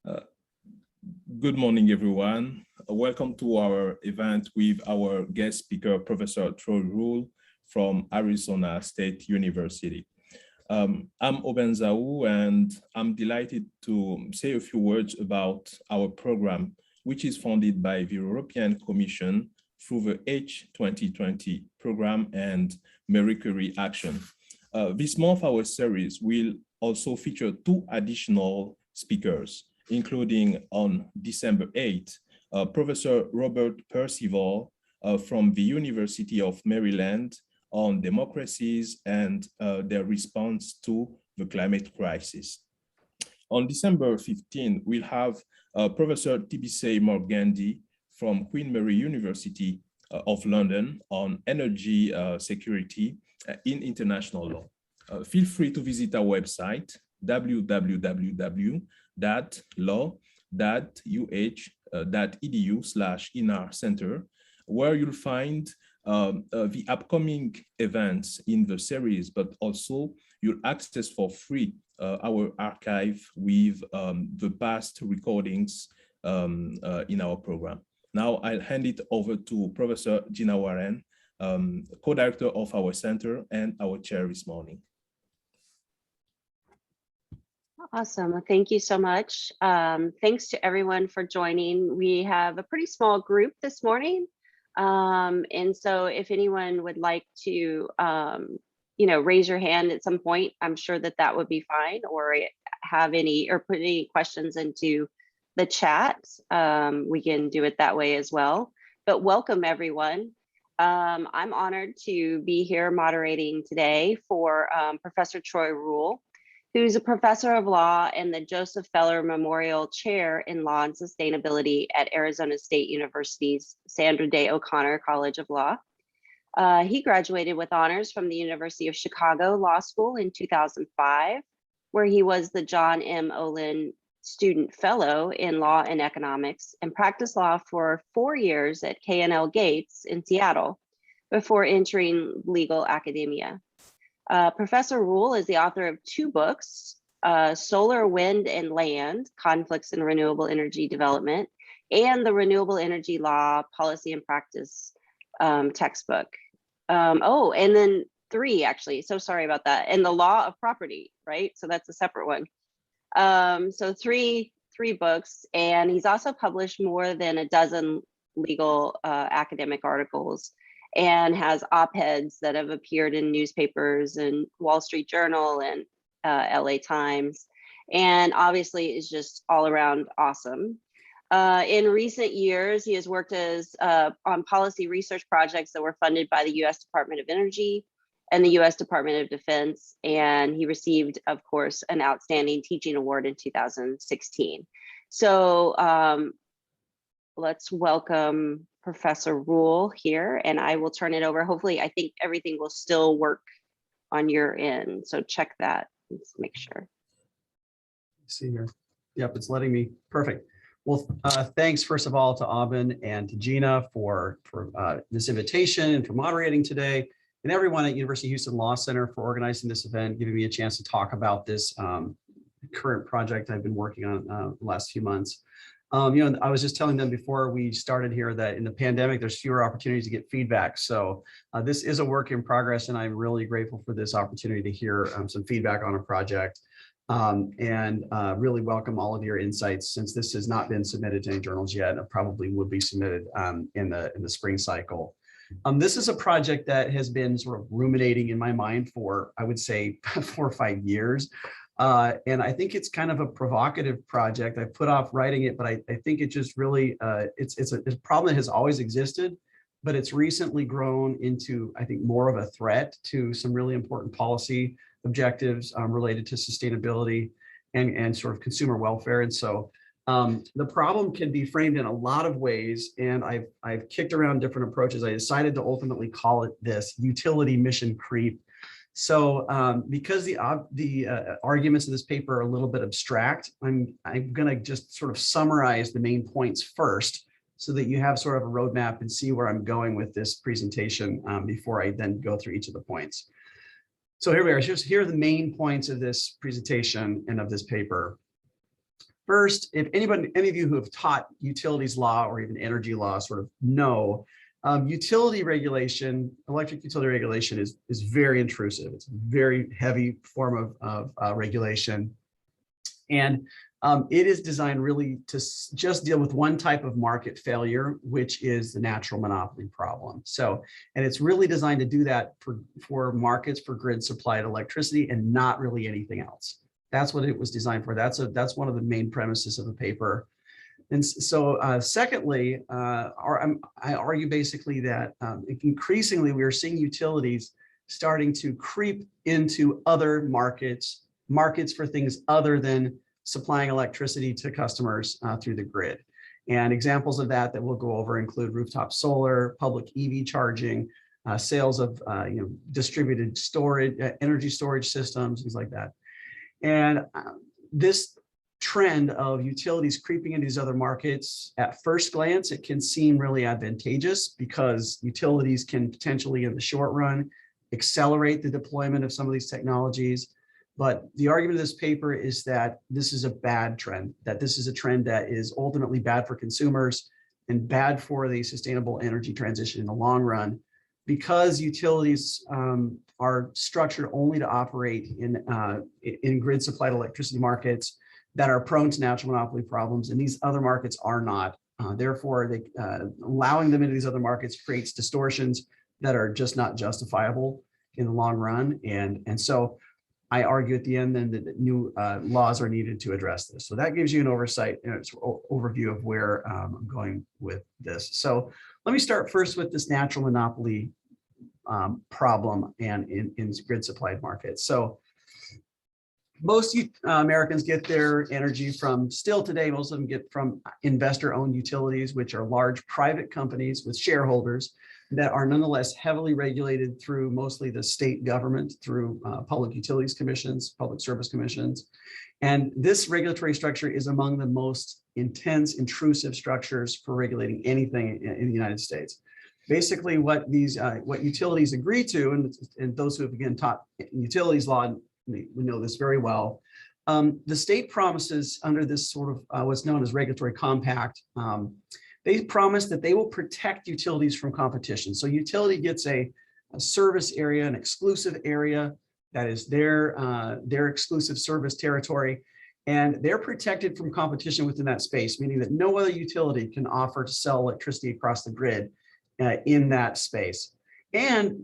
Uh, Good morning, everyone. Welcome to our event with our guest speaker, Professor Troy Rule from Arizona State University. I'm Aubin, and I'm delighted to say a few words about our program, which is funded by the European Commission through the H2020 program and Marie Curie Action. This month, our series will also feature two additional speakers, including on December 8th, Professor Robert Percival from the University of Maryland on democracies and their response to the climate crisis. On December 15th, we'll have Professor Tibisay Morgandi from Queen Mary University of London on energy security in international law. Feel free to visit our website, www.uh.uh.uh.uh.edu/INAR-Center, where you'll find the upcoming events in the series, but also you'll access for free our archive with the past recordings in our program. Now I'll hand it over to Professor Gina Warren, co-director of our center and our chair this morning. Awesome. Well, thank you so much. Thanks to everyone for joining. We have a pretty small group this morning. And so if anyone would like to, raise your hand at some point, I'm sure that would be fine, or have any, or put any questions into the chat. We can do it that way as well. But welcome, everyone. I'm honored to be here moderating today for Professor Troy Rule, who's a professor of law and the Joseph Feller Memorial Chair in Law and Sustainability at Arizona State University's Sandra Day O'Connor College of Law. He graduated with honors from the University of Chicago Law School in 2005, where he was the John M. Olin Student Fellow in Law and Economics, and practiced law for 4 years at K&L Gates in Seattle before entering legal academia. Professor Rule is the author of 2 books, Solar, Wind, and Land, Conflicts in Renewable Energy Development, and the Renewable Energy Law, Policy and Practice textbook. And then 3, actually, so sorry about that, and the Law of Property, right? So that's a separate one. So three books, and he's also published more than a dozen legal academic articles, and has op-eds that have appeared in newspapers and Wall Street Journal and LA Times, and obviously is just all around awesome. In recent years, he has worked on policy research projects that were funded by the U.S. Department of Energy and the U.S. Department of Defense, and he received, of course, an Outstanding Teaching Award in 2016. So let's welcome Professor Rule here, and I will turn it over. Hopefully, I think everything will still work on your end, so check that. Let's make sure. Let's see here. Yep, it's letting me. Perfect. Well, thanks first of all to Aubin and to Gina for this invitation and for moderating today, and everyone at University of Houston Law Center for organizing this event, giving me a chance to talk about this current project I've been working on the last few months. I was just telling them before we started here that in the pandemic, there's fewer opportunities to get feedback. So this is a work in progress, and I'm really grateful for this opportunity to hear some feedback on a project, and really welcome all of your insights, since this has not been submitted to any journals yet, and probably will be submitted in the spring cycle. This is a project that has been sort of ruminating in my mind for, I would say, 4 or 5 years. And I think it's kind of a provocative project. I put off writing it, but I think it just really, it's a problem that has always existed, but it's recently grown into, I think, more of a threat to some really important policy objectives related to sustainability and sort of consumer welfare. And so the problem can be framed in a lot of ways, and I've kicked around different approaches. I decided to ultimately call it this: utility mission creep. So because the arguments of this paper are a little bit abstract, I'm going to just sort of summarize the main points first, so that you have sort of a roadmap and see where I'm going with this presentation before I then go through each of the points. So here we are. Here are the main points of this presentation and of this paper. First, if any of you who have taught utilities law or even energy law sort of know, utility regulation, electric utility regulation is very intrusive. It's a very heavy form of regulation. And it is designed really to just deal with one type of market failure, which is the natural monopoly problem. So, and it's really designed to do that for markets for grid supplied electricity and not really anything else. That's what it was designed for. That's one of the main premises of the paper. And so secondly, I argue basically that increasingly we are seeing utilities starting to creep into other markets for things other than supplying electricity to customers through the grid. And examples of that we'll go over include rooftop solar, public EV charging, sales of distributed storage, energy storage systems, things like that. And this trend of utilities creeping into these other markets, at first glance, it can seem really advantageous because utilities can potentially, in the short run, accelerate the deployment of some of these technologies. But the argument of this paper is that this is a bad trend, that this is a trend that is ultimately bad for consumers and bad for the sustainable energy transition in the long run, because utilities are structured only to operate in grid supplied electricity markets that are prone to natural monopoly problems, and these other markets are not. Therefore, allowing them into these other markets creates distortions that are just not justifiable in the long run. And so I argue at the end then that new laws are needed to address this. So that gives you an overview of where I'm going with this. So let me start first with this natural monopoly problem and in grid supplied markets. So most Americans get their energy from, still today, most of them get from investor-owned utilities, which are large private companies with shareholders that are nonetheless heavily regulated through mostly the state government, through public utilities commissions, public service commissions. And this regulatory structure is among the most intense, intrusive structures for regulating anything in the United States. Basically, what utilities agree to, and those who have again taught utilities law, we know this very well. The state promises under this sort of what's known as regulatory compact, they promise that they will protect utilities from competition. So utility gets a service area, an exclusive area that is their exclusive service territory, and they're protected from competition within that space, meaning that no other utility can offer to sell electricity across the grid in that space. And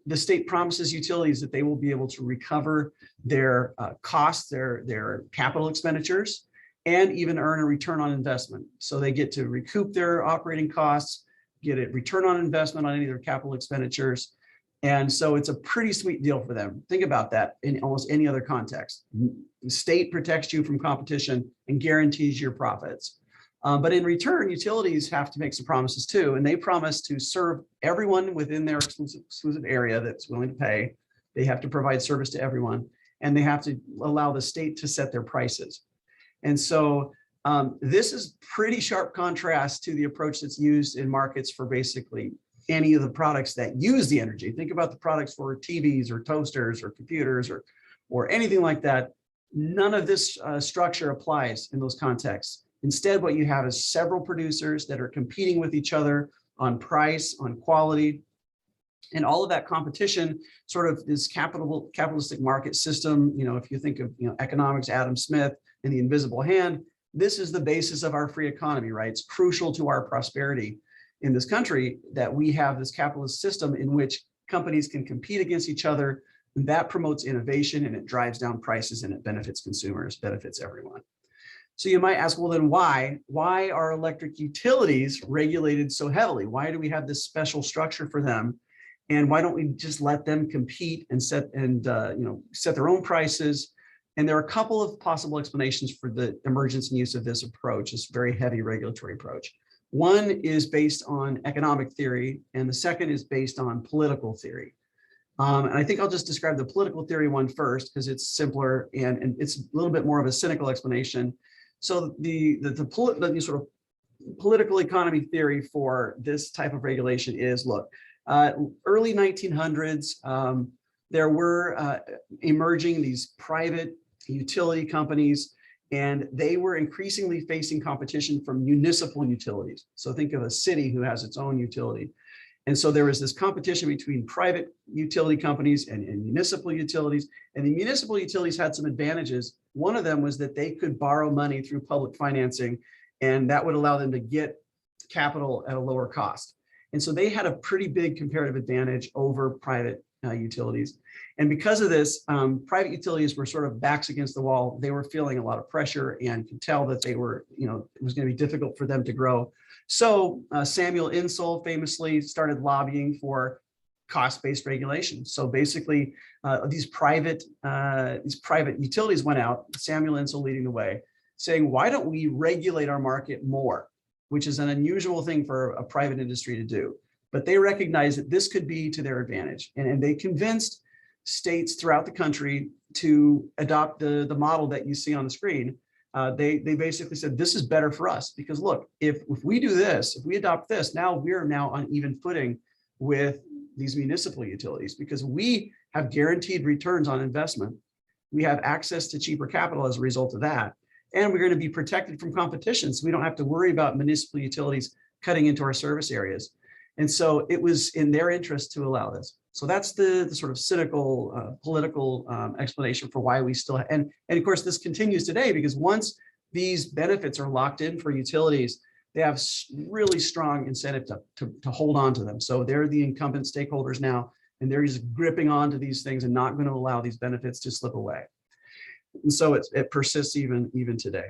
the state promises utilities that they will be able to recover their costs, their capital expenditures, and even earn a return on investment. So they get to recoup their operating costs, get a return on investment on any of their capital expenditures. And so it's a pretty sweet deal for them. Think about that in almost any other context. The state protects you from competition and guarantees your profits. But in return, utilities have to make some promises too, and they promise to serve everyone within their exclusive area that's willing to pay. They have to provide service to everyone, and they have to allow the state to set their prices. And so this is pretty sharp contrast to the approach that's used in markets for basically any of the products that use the energy. Think about the products for TVs or toasters or computers or anything like that. None of this structure applies in those contexts. Instead, what you have is several producers that are competing with each other on price, on quality, and all of that competition, sort of this capitalistic market system. If you think of economics, Adam Smith and the invisible hand, this is the basis of our free economy, right? It's crucial to our prosperity in this country that we have this capitalist system in which companies can compete against each other, and that promotes innovation and it drives down prices and it benefits consumers, benefits everyone. So you might ask, well, then why are electric utilities regulated so heavily? Why do we have this special structure for them? And why don't we just let them compete and set their own prices? And there are a couple of possible explanations for the emergence and use of this approach, this very heavy regulatory approach. One is based on economic theory, and the second is based on political theory. And I think I'll just describe the political theory one first because it's simpler and it's a little bit more of a cynical explanation. So the sort of political economy theory for this type of regulation is, look, early 1900s, there were emerging these private utility companies, And they were increasingly facing competition from municipal utilities. So think of a city who has its own utility. And so there was this competition between private utility companies and municipal utilities. And the municipal utilities had some advantages. One of them was that they could borrow money through public financing, and that would allow them to get capital at a lower cost. And so they had a pretty big comparative advantage over private utilities. And because of this, private utilities were sort of backs against the wall. They were feeling a lot of pressure and could tell that they were, it was going to be difficult for them to grow. So Samuel Insull famously started lobbying for cost-based regulation. So basically, these private utilities went out, Samuel Insull leading the way, saying, why don't we regulate our market more, which is an unusual thing for a private industry to do. But they recognized that this could be to their advantage. And they convinced states throughout the country to adopt the model that you see on the screen. They basically said, this is better for us because look, if we do this, if we adopt this, we're now on even footing with these municipal utilities because we have guaranteed returns on investment. We have access to cheaper capital as a result of that. And we're going to be protected from competition. So we don't have to worry about municipal utilities cutting into our service areas. And so it was in their interest to allow this. So that's the sort of cynical political explanation for why we still, and of course this continues today because once these benefits are locked in for utilities, they have really strong incentive to hold on to them. So they're the incumbent stakeholders now, and they're just gripping onto these things and not going to allow these benefits to slip away. And so it persists even today.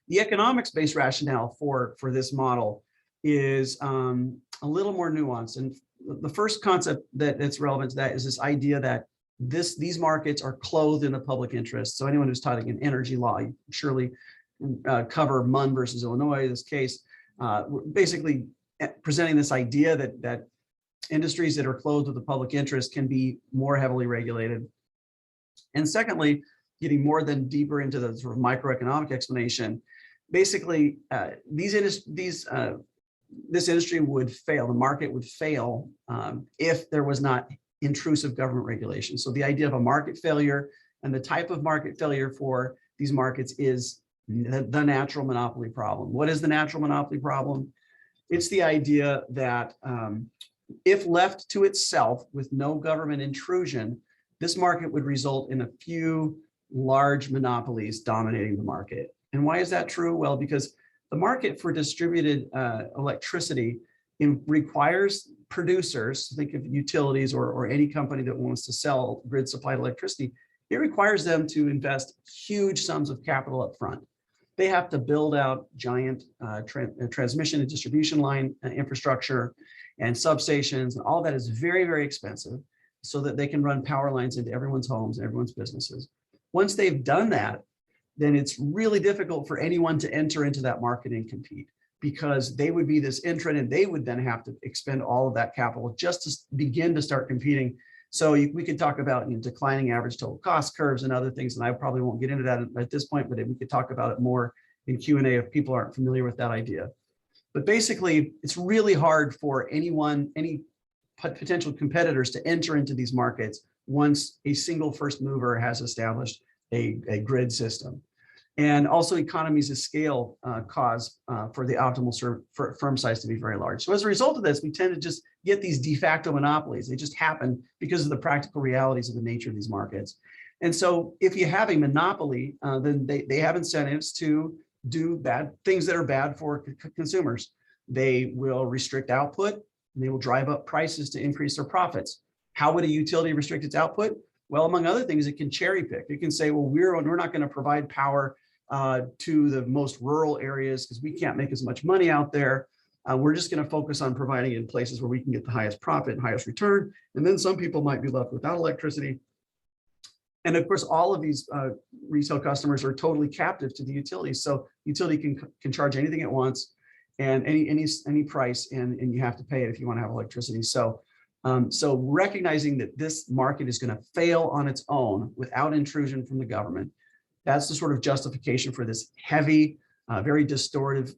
The economics-based rationale for this model is a little more nuanced. And the first concept that's relevant to that is this idea that these markets are clothed in the public interest. So anyone who's studying an energy law, you surely cover Munn versus Illinois, this case, basically presenting this idea that industries that are clothed with the public interest can be more heavily regulated. And secondly, getting more than deeper into the sort of microeconomic explanation, basically this industry would fail, the market would fail if there was not intrusive government regulation. So the idea of a market failure and the type of market failure for these markets is the natural monopoly problem. What is the natural monopoly problem? It's the idea that if left to itself with no government intrusion, this market would result in a few large monopolies dominating the market. And why is that true? Well, because the market for distributed electricity requires producers, think of utilities or any company that wants to sell grid supplied electricity, it requires them to invest huge sums of capital up front. They have to build out giant transmission and distribution line infrastructure and substations, and all that is very, very expensive so that they can run power lines into everyone's homes and everyone's businesses. Once they've done that, then it's really difficult for anyone to enter into that market and compete because they would be this entrant and they would then have to expend all of that capital just to begin to start competing. So we could talk about declining average total cost curves and other things, and I probably won't get into that at this point, but we could talk about it more in Q&A if people aren't familiar with that idea. But basically, it's really hard for any potential competitors to enter into these markets once a single first mover has established a grid system. And also economies of scale cause for the optimal firm size to be very large. So as a result of this, we tend to just get these de facto monopolies. They just happen because of the practical realities of the nature of these markets. And so if you have a monopoly, then they have incentives to do bad things that are bad for consumers. They will restrict output, and they will drive up prices to increase their profits. How would a utility restrict its output? Well, among other things, it can cherry pick. It can say, well, we're not going to provide power to the most rural areas because we can't make as much money out there. We're just going to focus on providing it in places where we can get the highest profit and highest return. And then some people might be left without electricity. And of course, all of these retail customers are totally captive to the utility. So utility can charge anything it wants and any price, and you have to pay it if you want to have electricity. So recognizing that this market is going to fail on its own without intrusion from the government, that's the sort of justification for this heavy, very distortive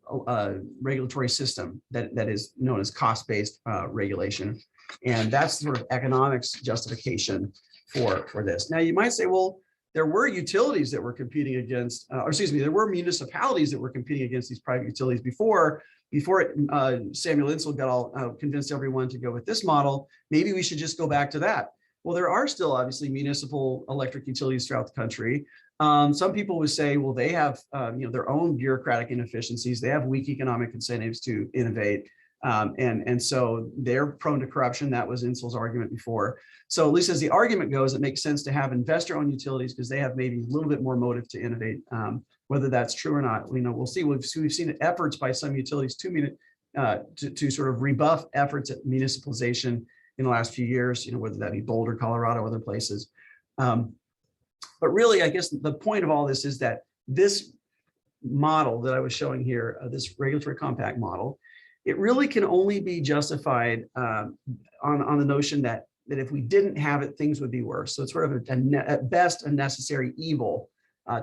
regulatory system that is known as cost-based regulation. And that's the sort of economics justification for this. Now, you might say, well, there were utilities that were competing against, or excuse me, there were municipalities that were competing against these private utilities before Samuel Insull got all convinced everyone to go with this model. Maybe we should just go back to that. Well, there are still obviously municipal electric utilities throughout the country. Some people would say, well, they have their own bureaucratic inefficiencies. They have weak economic incentives to innovate. And so they're prone to corruption. That was Insull's argument before. So at least as the argument goes, it makes sense to have investor-owned utilities because they have maybe a little bit more motive to innovate. Whether that's true or not, we'll see. We've seen efforts by some utilities to sort of rebuff efforts at municipalization in the last few years, whether that be Boulder, Colorado, other places. But really, I guess the point of all this is that this model that I was showing here, this regulatory compact model, it really can only be justified on the notion that if we didn't have it, things would be worse. So it's sort of at best a necessary evil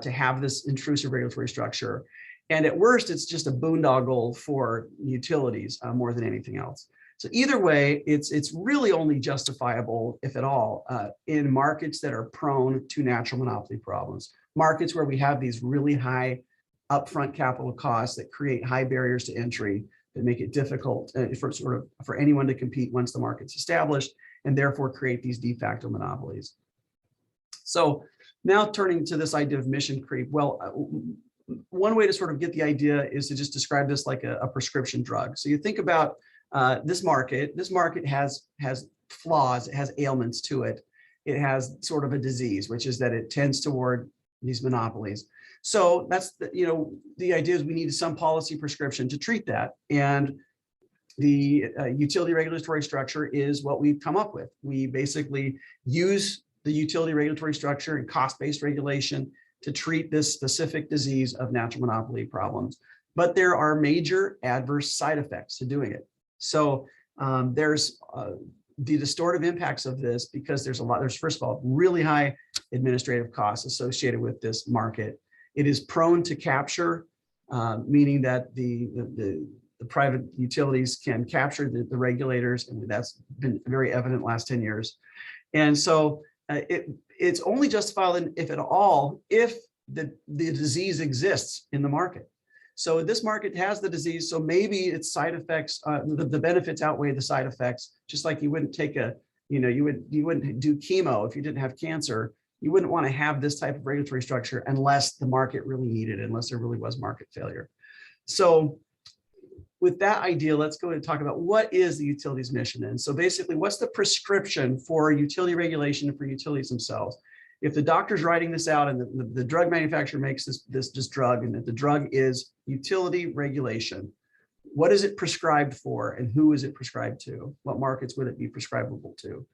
to have this intrusive regulatory structure. And at worst, it's just a boondoggle for utilities more than anything else. So either way, it's really only justifiable, if at all, in markets that are prone to natural monopoly problems. Markets where we have these really high upfront capital costs that create high barriers to entry, that make it difficult for anyone to compete once the market's established, and therefore create these de facto monopolies. So now turning to this idea of mission creep. Well, one way to sort of get the idea is to just describe this like a prescription drug. So you think about this market. This market has flaws. It has ailments to it. It has sort of a disease, which is that it tends toward these monopolies. So that's the idea is we need some policy prescription to treat that. And the utility regulatory structure is what we've come up with. We basically use the utility regulatory structure and cost-based regulation to treat this specific disease of natural monopoly problems. But there are major adverse side effects to doing it. So there's the distortive impacts of this because there's first of all, really high administrative costs associated with this market. It is prone to capture, meaning that the private utilities can capture the regulators, and that's been very evident last 10 years. And so it's only justifiable, if at all, if the disease exists in the market. So this market has the disease, so maybe its side effects, the benefits outweigh the side effects. Just like you wouldn't take you wouldn't do chemo if you didn't have cancer. You wouldn't want to have this type of regulatory structure unless the market really needed it, unless there really was market failure. So with that idea, let's go ahead and talk about what is the utilities mission. And so basically, what's the prescription for utility regulation and for utilities themselves? If the doctor's writing this out and the drug manufacturer makes this drug, and that the drug is utility regulation, what is it prescribed for and who is it prescribed to? What markets would it be prescribable to?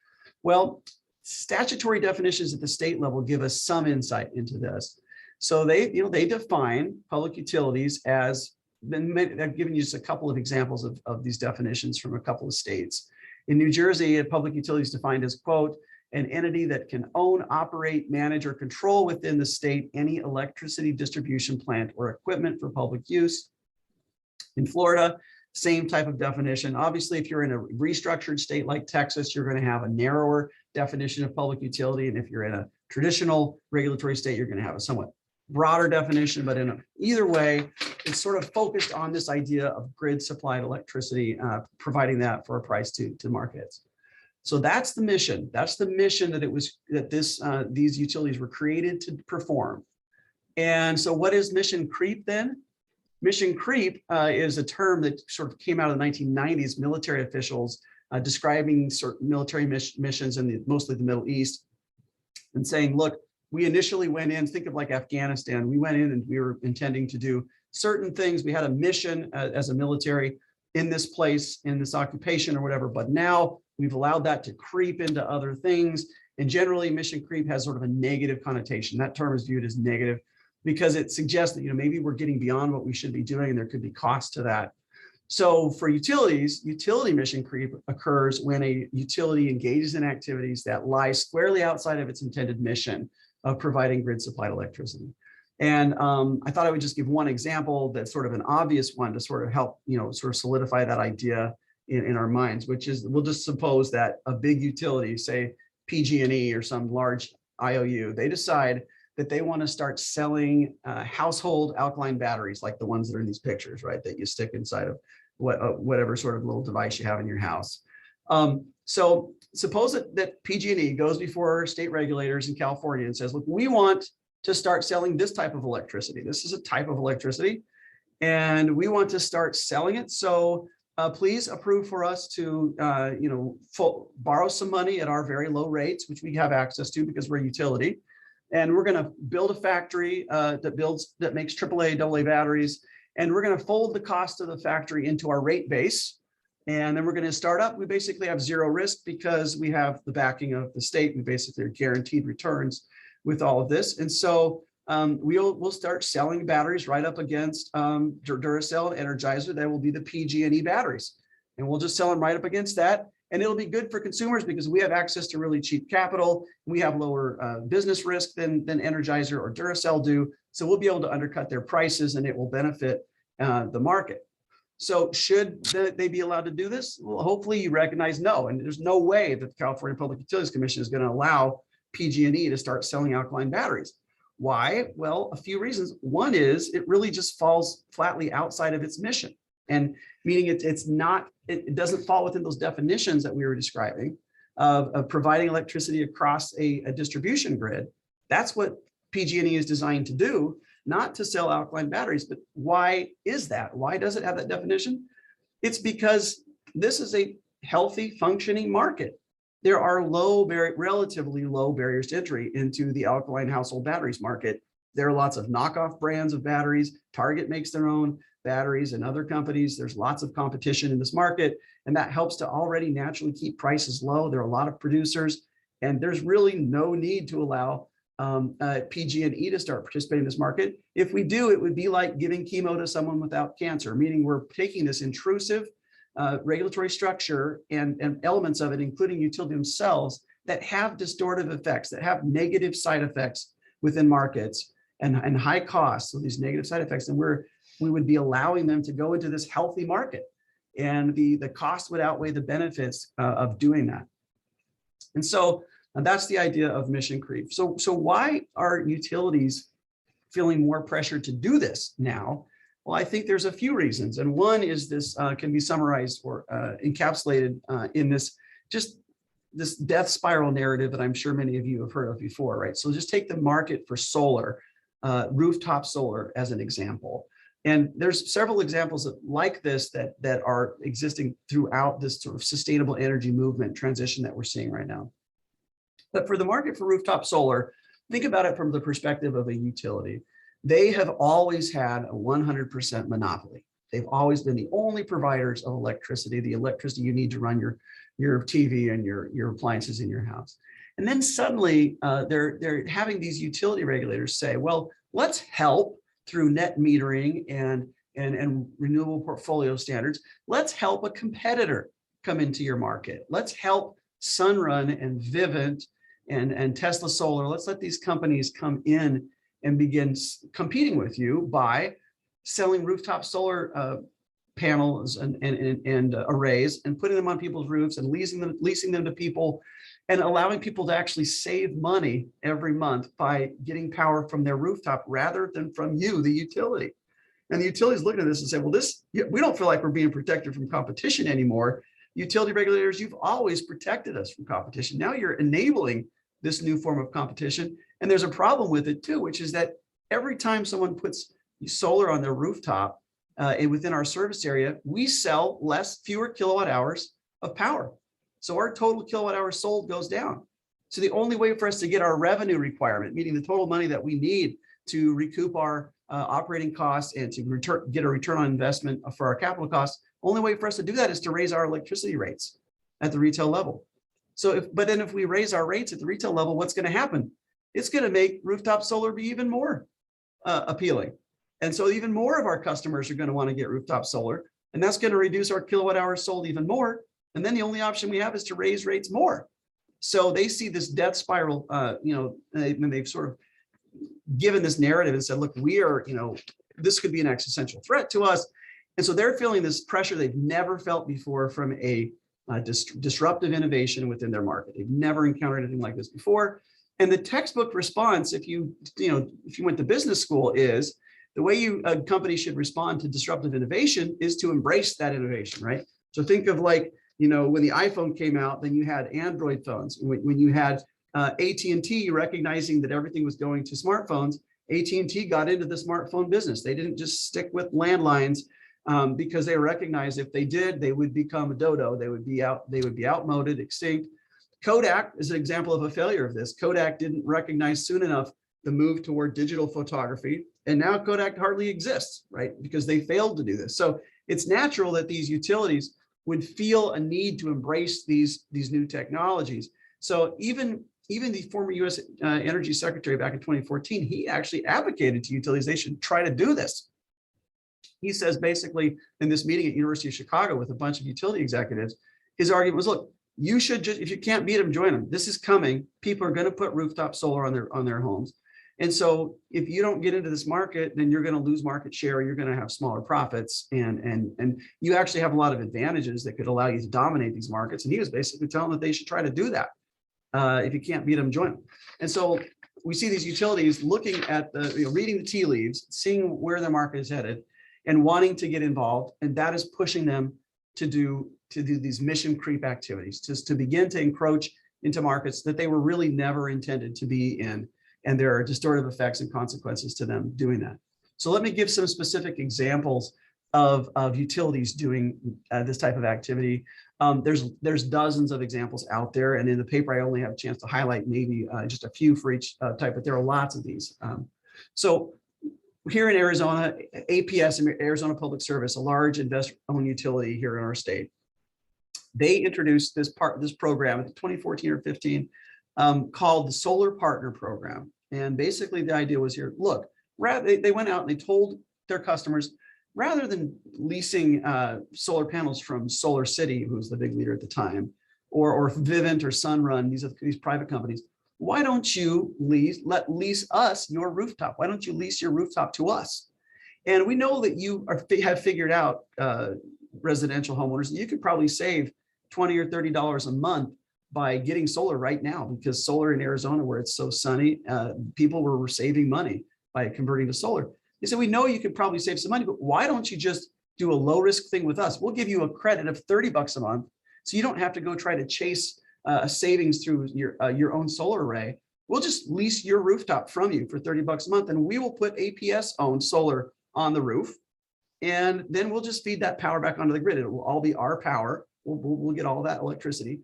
Well, statutory definitions at the state level give us some insight into this. So they define public utilities as, I've given you just a couple of examples of these definitions from a couple of states. In New Jersey, a public utility is defined as, quote, an entity that can own, operate, manage, or control within the state any electricity distribution plant or equipment for public use. In Florida, same type of definition. Obviously, if you're in a restructured state like Texas, you're going to have a narrower definition of public utility. And if you're in a traditional regulatory state, you're going to have a somewhat broader definition. But either way, it's sort of focused on this idea of grid supplied electricity, providing that for a price to markets. So that's the mission. That's the mission that these utilities were created to perform. And so what is mission creep then? Mission creep is a term that sort of came out of the 1990s, military officials describing certain military missions in mostly the Middle East, and saying, look, we initially went in, think of like Afghanistan, we went in and we were intending to do certain things. We had a mission as a military in this place, in this occupation or whatever, but now we've allowed that to creep into other things. And generally mission creep has sort of a negative connotation. That term is viewed as negative because it suggests that maybe we're getting beyond what we should be doing and there could be costs to that. So for utilities, utility mission creep occurs when a utility engages in activities that lie squarely outside of its intended mission of providing grid supplied electricity. And I thought I would just give one example that's sort of an obvious one to sort of help, sort of solidify that idea in our minds, which is, we'll just suppose that a big utility, say PG&E or some large IOU, they decide that they want to start selling household alkaline batteries, like the ones that are in these pictures, right? That you stick inside of whatever sort of little device you have in your house. So suppose that PG&E goes before state regulators in California and says, look, we want to start selling this type of electricity. This is a type of electricity, and we want to start selling it. So please approve for us to, borrow some money at our very low rates, which we have access to because we're a utility. And we're going to build a factory that makes AAA, AA batteries. And we're going to fold the cost of the factory into our rate base. And then we're going to start up. We basically have zero risk because we have the backing of the state. We basically are guaranteed returns with all of this. And so we'll start selling batteries right up against Duracell and Energizer. That will be the PG&E batteries. And we'll just sell them right up against that. And it'll be good for consumers because we have access to really cheap capital. We have lower business risk than Energizer or Duracell do. So we'll be able to undercut their prices and it will benefit the market. So should they be allowed to do this? Well, hopefully you recognize no. And there's no way that the California Public Utilities Commission is going to allow PG&E to start selling alkaline batteries. Why? Well, a few reasons. One is it really just falls flatly outside of its mission. And meaning it doesn't fall within those definitions that we were describing of providing electricity across a distribution grid. That's what PG&E is designed to do, not to sell alkaline batteries. But why is that? Why does it have that definition? It's because this is a healthy, functioning market. There are relatively low barriers to entry into the alkaline household batteries market. There are lots of knockoff brands of batteries. Target makes their own batteries and other companies. There's lots of competition in this market, and that helps to already naturally keep prices low. There are a lot of producers, and there's really no need to allow PG&E to start participating in this market. If we do, it would be like giving chemo to someone without cancer, meaning we're taking this intrusive regulatory structure and elements of it, including utility themselves, that have distortive effects, that have negative side effects within markets and high costs. So these negative side effects, and we would be allowing them to go into this healthy market, and the cost would outweigh the benefits of doing that. And so that's the idea of mission creep. So why are utilities feeling more pressure to do this now? Well, I think there's a few reasons. And one is this can be summarized or encapsulated in this death spiral narrative that I'm sure many of you have heard of before, right? So just take the market for solar, rooftop solar as an example. And there's several examples like this that are existing throughout this sort of sustainable energy movement transition that we're seeing right now. But for the market for rooftop solar, think about it from the perspective of a utility. They have always had a 100% monopoly. They've always been the only providers of electricity, the electricity you need to run your TV and your appliances in your house. And then suddenly they're having these utility regulators say, well, let's help through net metering and renewable portfolio standards. Let's help a competitor come into your market. Let's help Sunrun and Vivint and Tesla Solar. Let's let these companies come in and begin competing with you by selling rooftop solar panels and arrays and putting them on people's roofs and leasing them to people and allowing people to actually save money every month by getting power from their rooftop rather than from you, the utility. And the utilities look at this and say, well, we don't feel like we're being protected from competition anymore. Utility regulators, you've always protected us from competition. Now you're enabling this new form of competition. And there's a problem with it too, which is that every time someone puts solar on their rooftop within our service area, we sell fewer kilowatt hours of power. So our total kilowatt hours sold goes down. So the only way for us to get our revenue requirement, meaning the total money that we need to recoup our operating costs and to get a return on investment for our capital costs, only way for us to do that is to raise our electricity rates at the retail level. But then if we raise our rates at the retail level, what's going to happen? It's going to make rooftop solar be even more appealing. And so even more of our customers are going to want to get rooftop solar, and that's going to reduce our kilowatt hours sold even more. And then the only option we have is to raise rates more. So they see this death spiral, when they've sort of given this narrative and said, look, this could be an existential threat to us. And so they're feeling this pressure they've never felt before from a disruptive innovation within their market. They've never encountered anything like this before. And the textbook response, if you went to business school, is the way a company should respond to disruptive innovation is to embrace that innovation, right? So think of like, when the iPhone came out, then you had Android phones. When you had AT&T recognizing that everything was going to smartphones, AT&T got into the smartphone business. They didn't just stick with landlines because they recognized if they did, they would become a dodo. They would be outmoded, extinct. Kodak is an example of a failure of this. Kodak didn't recognize soon enough the move toward digital photography, and now Kodak hardly exists, right? Because they failed to do this. So it's natural that these utilities would feel a need to embrace these new technologies. So even the former U.S. Energy Secretary back in 2014, he actually advocated to utilities they should try to do this. He says basically in this meeting at University of Chicago with a bunch of utility executives, his argument was, look, you should just, if you can't beat them, join them. This is coming. People are going to put rooftop solar on their homes. And so if you don't get into this market, then you're going to lose market share. You're going to have smaller profits. And you actually have a lot of advantages that could allow you to dominate these markets. And he was basically telling them that they should try to do that. If you can't beat them, join them. And so we see these utilities looking at reading the tea leaves, seeing where the market is headed and wanting to get involved. And that is pushing them to do these mission creep activities, to begin to encroach into markets that they were really never intended to be in. And there are distortive effects and consequences to them doing that. So let me give some specific examples of utilities doing this type of activity. There's dozens of examples out there, and in the paper I only have a chance to highlight maybe just a few for each type, but there are lots of these. So here in Arizona, APS, Arizona Public Service, a large investor-owned utility here in our state, they introduced this program in 2014 or 15 called the Solar Partner Program. And basically the idea was here, look, they went out and they told their customers, rather than leasing solar panels from Solar City, who's the big leader at the time, or Vivint or Sunrun, these private companies, why don't you lease us your rooftop? Why don't you lease your rooftop to us? And we know that you have figured out, residential homeowners, you could probably save $20 or $30 a month by getting solar right now, because solar in Arizona, where it's so sunny, people were saving money by converting to solar. They said, we know you could probably save some money, but why don't you just do a low risk thing with us? We'll give you a credit of $30 a month, so you don't have to go try to chase a savings through your own solar array. We'll just lease your rooftop from you for $30 a month, and we will put APS owned solar on the roof, and then we'll just feed that power back onto the grid. It will all be our power. We'll get all that electricity,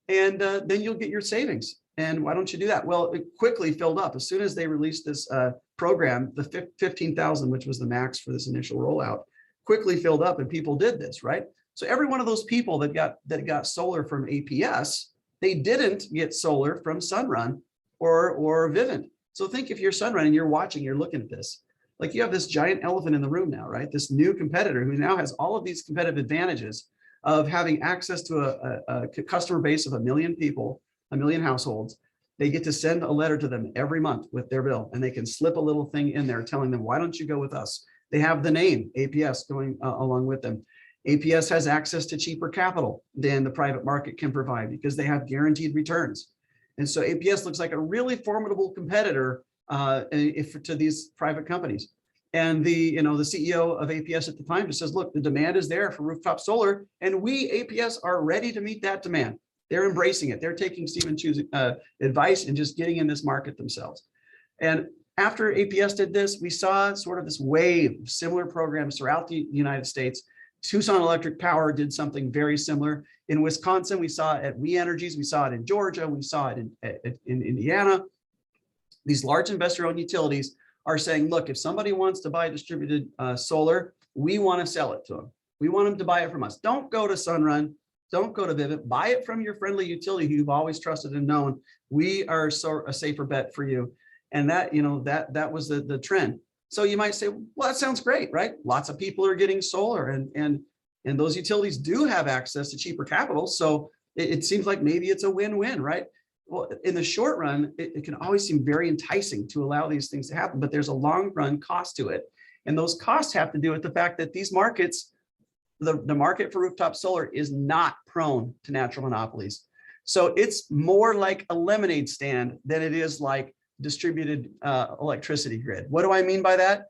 and then you'll get your savings. And why don't you do that? Well, it quickly filled up. As soon as they released this program, the 15,000, which was the max for this initial rollout, quickly filled up, and people did this, right? So every one of those people that got solar from APS, they didn't get solar from Sunrun or Vivint. So think if you're Sunrun and you're watching, you're looking at this, like you have this giant elephant in the room now, right? This new competitor who now has all of these competitive advantages of having access to a customer base of 1 million people, 1 million households. They get to send a letter to them every month with their bill, and they can slip a little thing in there telling them, why don't you go with us? They have the name APS going along with them. APS has access to cheaper capital than the private market can provide because they have guaranteed returns. And so APS looks like a really formidable competitor to these private companies. And the CEO of APS at the time just says, look, the demand is there for rooftop solar, and we, APS, are ready to meet that demand. They're embracing it. They're taking Stephen Chu's advice and just getting in this market themselves. And after APS did this, we saw sort of this wave of similar programs throughout the United States. Tucson Electric Power did something very similar. In Wisconsin, we saw it at We Energies. We saw it in Georgia. We saw it in Indiana. These large investor-owned utilities are saying, look, if somebody wants to buy distributed solar, we want to sell it to them. We want them to buy it from us. Don't go to Sunrun. Don't go to Vivint. Buy it from your friendly utility who you've always trusted and known. We are a safer bet for you. And that was the trend. So you might say, well, that sounds great, right? Lots of people are getting solar, and those utilities do have access to cheaper capital. So it seems like maybe it's a win-win, right? Well, in the short run, it can always seem very enticing to allow these things to happen, but there's a long run cost to it. And those costs have to do with the fact that these markets, the market for rooftop solar is not prone to natural monopolies. So it's more like a lemonade stand than it is like distributed electricity grid. What do I mean by that?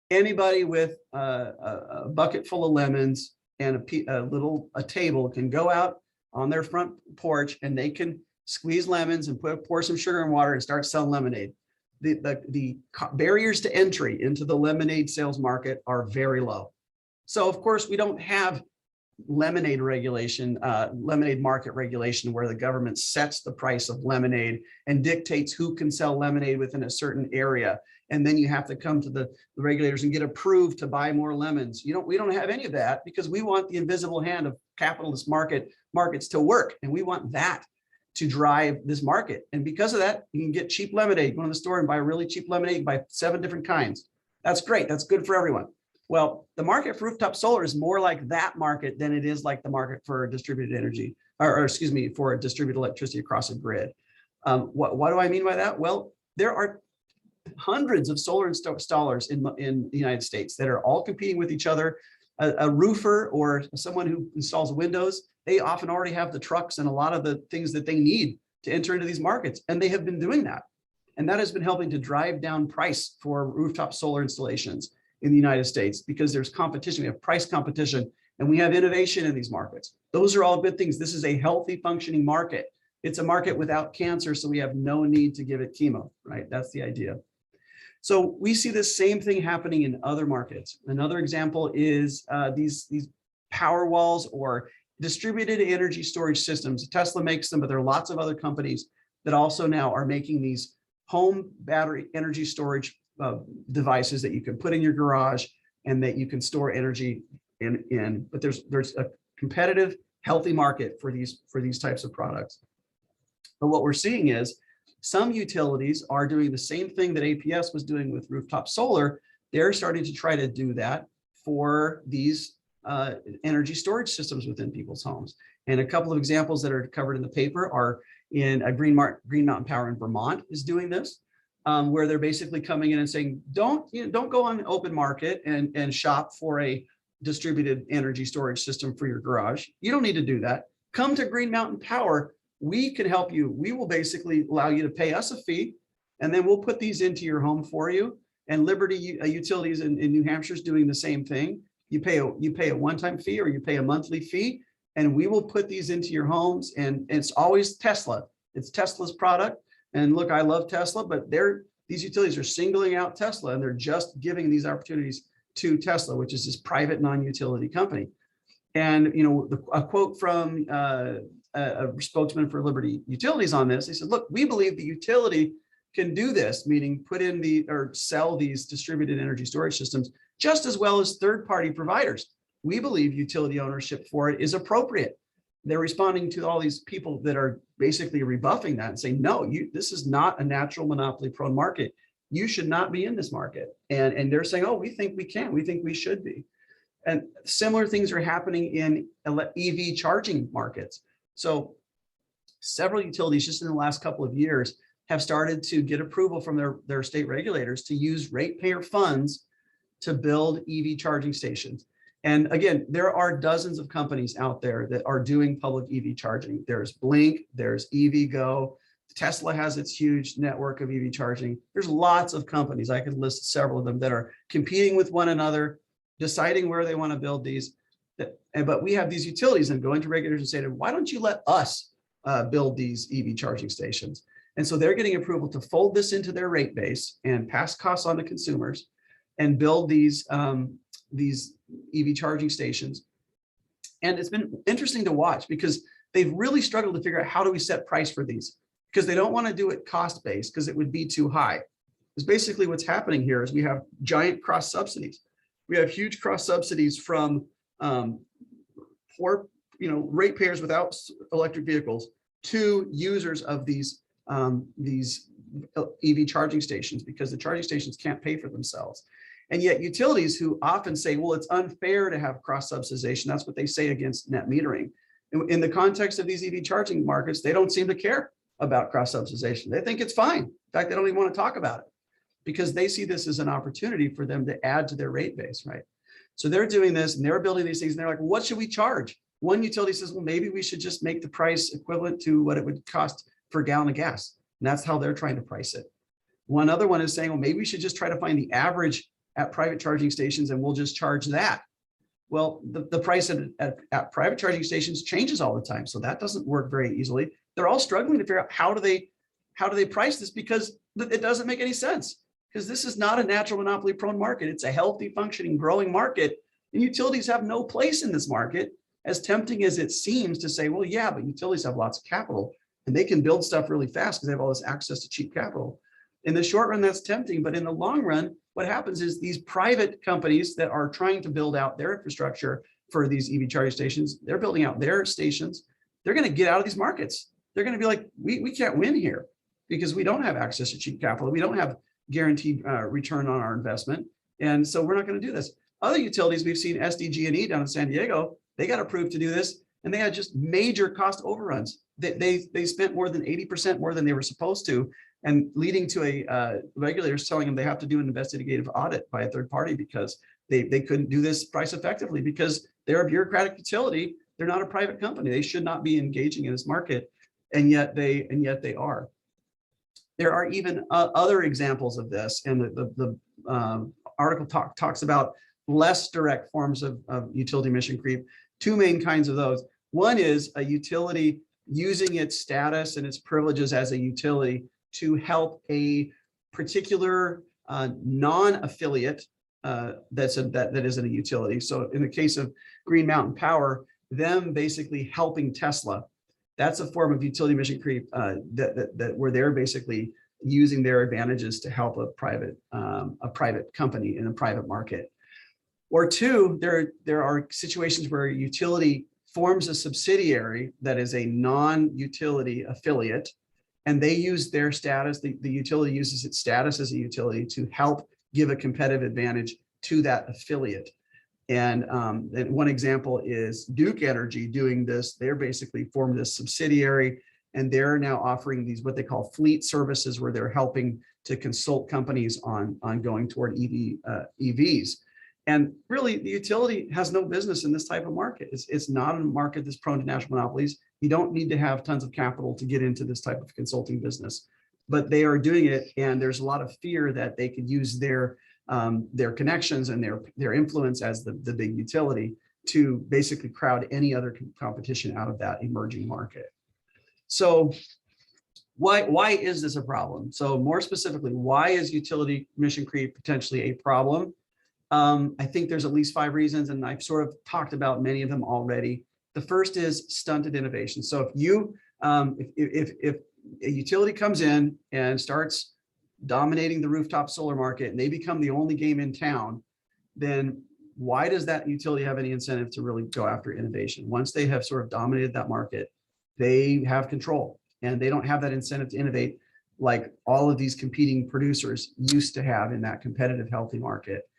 Anybody with a bucket full of lemons and a table can go out on their front porch and they can squeeze lemons and pour some sugar and water and start selling lemonade. The barriers to entry into the lemonade sales market are very low. So of course we don't have lemonade regulation, lemonade market regulation, where the government sets the price of lemonade and dictates who can sell lemonade within a certain area. And then you have to come to the regulators and get approved to buy more lemons. We don't have any of that, because we want the invisible hand of capitalist markets to work. And we want that to drive this market. And because of that, you can get cheap lemonade. Go to the store and buy a really cheap lemonade, buy 7 different kinds. That's great. That's good for everyone. Well, the market for rooftop solar is more like that market than it is like the market for distributed energy, or excuse me, for distributed electricity across a grid. What do I mean by that? Well, there are hundreds of solar installers in the United States that are all competing with each other. A roofer or someone who installs windows, they often already have the trucks and a lot of the things that they need to enter into these markets. And they have been doing that. And that has been helping to drive down price for rooftop solar installations in the United States, because there's competition. We have price competition and we have innovation in these markets. Those are all good things. This is a healthy functioning market. It's a market without cancer, so we have no need to give it chemo, right? That's the idea. So we see the same thing happening in other markets. Another example is these power walls or distributed energy storage systems. Tesla makes them, but there are lots of other companies that also now are making these home battery energy storage devices that you can put in your garage and that you can store energy in. But there's a competitive, healthy market for these types of products. But what we're seeing is some utilities are doing the same thing that APS was doing with rooftop solar. They're starting to try to do that for these energy storage systems within people's homes. And a couple of examples that are covered in the paper are in Green Mountain Power in Vermont is doing this. Where they're basically coming in and saying, don't go on open market and shop for a distributed energy storage system for your garage. You don't need to do that. Come to Green Mountain Power. We can help you. We will basically allow you to pay us a fee, and then we'll put these into your home for you. And Liberty Utilities in New Hampshire is doing the same thing. You pay a one-time fee or you pay a monthly fee, and we will put these into your homes. And it's always Tesla. It's Tesla's product. And look, I love Tesla, but these utilities are singling out Tesla, and they're just giving these opportunities to Tesla, which is this private non-utility company. And a quote from a spokesman for Liberty Utilities on this, they said, look, we believe the utility can do this, meaning put in or sell these distributed energy storage systems just as well as third-party providers. We believe utility ownership for it is appropriate. They're responding to all these people that are basically rebuffing that and saying, no, this is not a natural monopoly prone market. You should not be in this market. And they're saying, oh, we think we can, we think we should be. And similar things are happening in EV charging markets. So several utilities just in the last couple of years have started to get approval from their state regulators to use ratepayer funds to build EV charging stations. And again, there are dozens of companies out there that are doing public EV charging. There's Blink, there's EVgo, Tesla has its huge network of EV charging. There's lots of companies, I could list several of them, that are competing with one another, deciding where they want to build these. But we have these utilities and going to regulators and say, why don't you let us build these EV charging stations? And so they're getting approval to fold this into their rate base and pass costs on to consumers and build these EV charging stations. And it's been interesting to watch because they've really struggled to figure out how do we set price for these, because they don't want to do it cost-based because it would be too high. Because basically what's happening here is we have giant cross subsidies. We have huge cross subsidies from poor, ratepayers without electric vehicles to users of these EV charging stations, because the charging stations can't pay for themselves. And yet utilities who often say, well, it's unfair to have cross subsidization. That's what they say against net metering. In the context of these EV charging markets, they don't seem to care about cross subsidization. They think it's fine. In fact, they don't even want to talk about it because they see this as an opportunity for them to add to their rate base, right? So they're doing this and they're building these things and they're like, what should we charge? One utility says, well, maybe we should just make the price equivalent to what it would cost for a gallon of gas. And that's how they're trying to price it. One other one is saying, well, maybe we should just try to find the average at private charging stations and we'll just charge that. Well, the price at private charging stations changes all the time. So that doesn't work very easily. They're all struggling to figure out how do they price this, because it doesn't make any sense, because this is not a natural monopoly prone market. It's a healthy, functioning, growing market. And utilities have no place in this market, as tempting as it seems to say, well, yeah, but utilities have lots of capital and they can build stuff really fast because they have all this access to cheap capital. In the short run, that's tempting, but in the long run, what happens is these private companies that are trying to build out their infrastructure for these EV charging stations, they're building out their stations. They're going to get out of these markets. They're going to be like, we can't win here because we don't have access to cheap capital. We don't have guaranteed return on our investment. And so we're not going to do this. Other utilities, we've seen SDG&E down in San Diego, they got approved to do this, and they had just major cost overruns. They spent more than 80% more than they were supposed to, and leading to a regulators telling them they have to do an investigative audit by a third party because they couldn't do this price effectively because they're a bureaucratic utility. They're not a private company. They should not be engaging in this market, and yet they are. There are even other examples of this, and the article talks about less direct forms of utility mission creep. Two main kinds of those. One is a utility using its status and its privileges as a utility to help a particular non-affiliate that isn't a utility. So in the case of Green Mountain Power, them basically helping Tesla. That's a form of utility mission creep that where they're basically using their advantages to help a private company in a private market. Or two, there are situations where a utility forms a subsidiary that is a non-utility affiliate, and they use their status, the utility uses its status as a utility to help give a competitive advantage to that affiliate. And one example is Duke Energy doing this. They're basically formed this subsidiary, and they're now offering these what they call fleet services, where they're helping to consult companies on going toward EVs. And really, the utility has no business in this type of market. It's not a market that's prone to national monopolies. You don't need to have tons of capital to get into this type of consulting business, but they are doing it. And there's a lot of fear that they could use their connections and their influence as the big utility to basically crowd any other competition out of that emerging market. So why is this a problem? So more specifically, why is utility mission creep potentially a problem? I think there's at least 5 reasons, and I've sort of talked about many of them already. The first is stunted innovation. So if a utility comes in and starts dominating the rooftop solar market and they become the only game in town, then why does that utility have any incentive to really go after innovation? Once they have sort of dominated that market, they have control, and they don't have that incentive to innovate like all of these competing producers used to have in that competitive, healthy market.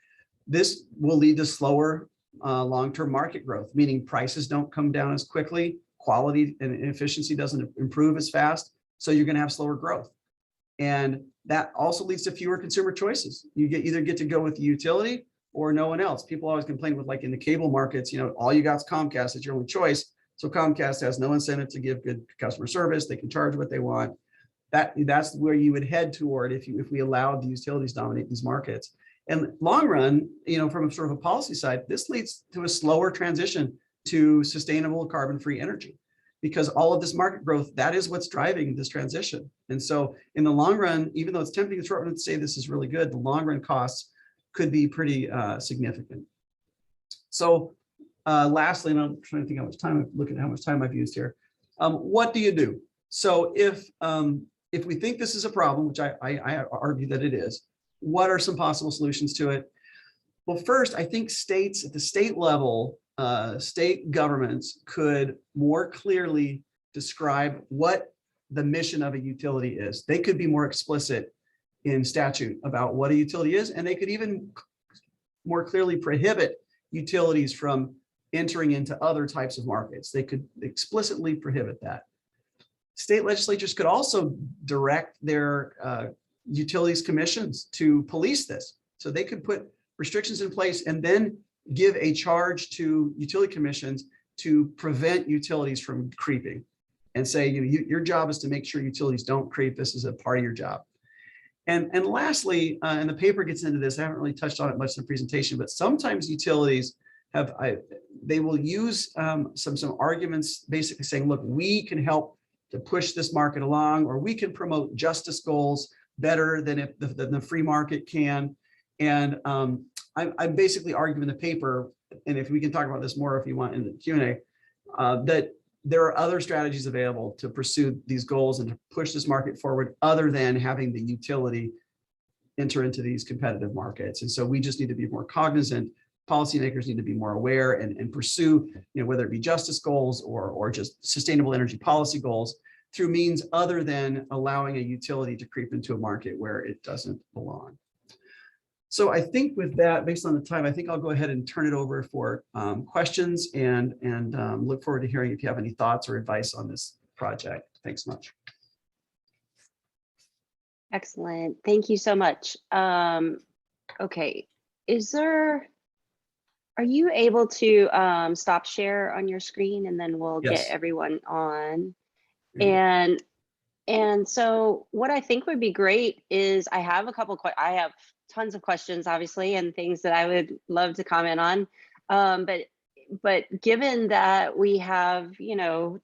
This will lead to slower long-term market growth, meaning prices don't come down as quickly, quality and efficiency doesn't improve as fast, so you're going to have slower growth. And that also leads to fewer consumer choices. You either get to go with the utility or no one else. People always complain with, like in the cable markets, all you got is Comcast, it's your only choice. So Comcast has no incentive to give good customer service. They can charge what they want. That's where you would head toward if we allowed the utilities dominate these markets. And long run, from a sort of a policy side, this leads to a slower transition to sustainable carbon-free energy, because all of this market growth, that is what's driving this transition. And so in the long run, even though it's tempting in the short run to say this is really good, the long run costs could be pretty significant. So lastly, and I'm trying to think how much time, I'm looking at how much time I've used here. What do you do? So if we think this is a problem, which I argue that it is, what are some possible solutions to it? Well, first, I think states at the state level, state governments could more clearly describe what the mission of a utility is. They could be more explicit in statute about what a utility is, and they could even more clearly prohibit utilities from entering into other types of markets. They could explicitly prohibit that. State legislatures could also direct their utilities commissions to police this. So they could put restrictions in place and then give a charge to utility commissions to prevent utilities from creeping and say, your job is to make sure utilities don't creep. This is a part of your job. And lastly, and the paper gets into this, I haven't really touched on it much in the presentation, but sometimes utilities they will use some arguments basically saying, look, we can help to push this market along, or we can promote justice goals better than the free market can. And I'm basically arguing in the paper, and if we can talk about this more if you want in the Q&A, that there are other strategies available to pursue these goals and to push this market forward other than having the utility enter into these competitive markets. And so we just need to be more cognizant. Policymakers need to be more aware and pursue, whether it be justice goals or just sustainable energy policy goals through means other than allowing a utility to creep into a market where it doesn't belong. So I think with that, based on the time, I think I'll go ahead and turn it over for questions and look forward to hearing if you have any thoughts or advice on this project. Thanks so much. Excellent. Thank you so much. Okay, are you able to stop share on your screen, and then we'll Yes. get everyone on? Mm-hmm. And so what I think would be great is I have tons of questions, obviously, and things that I would love to comment on. But given that we have 11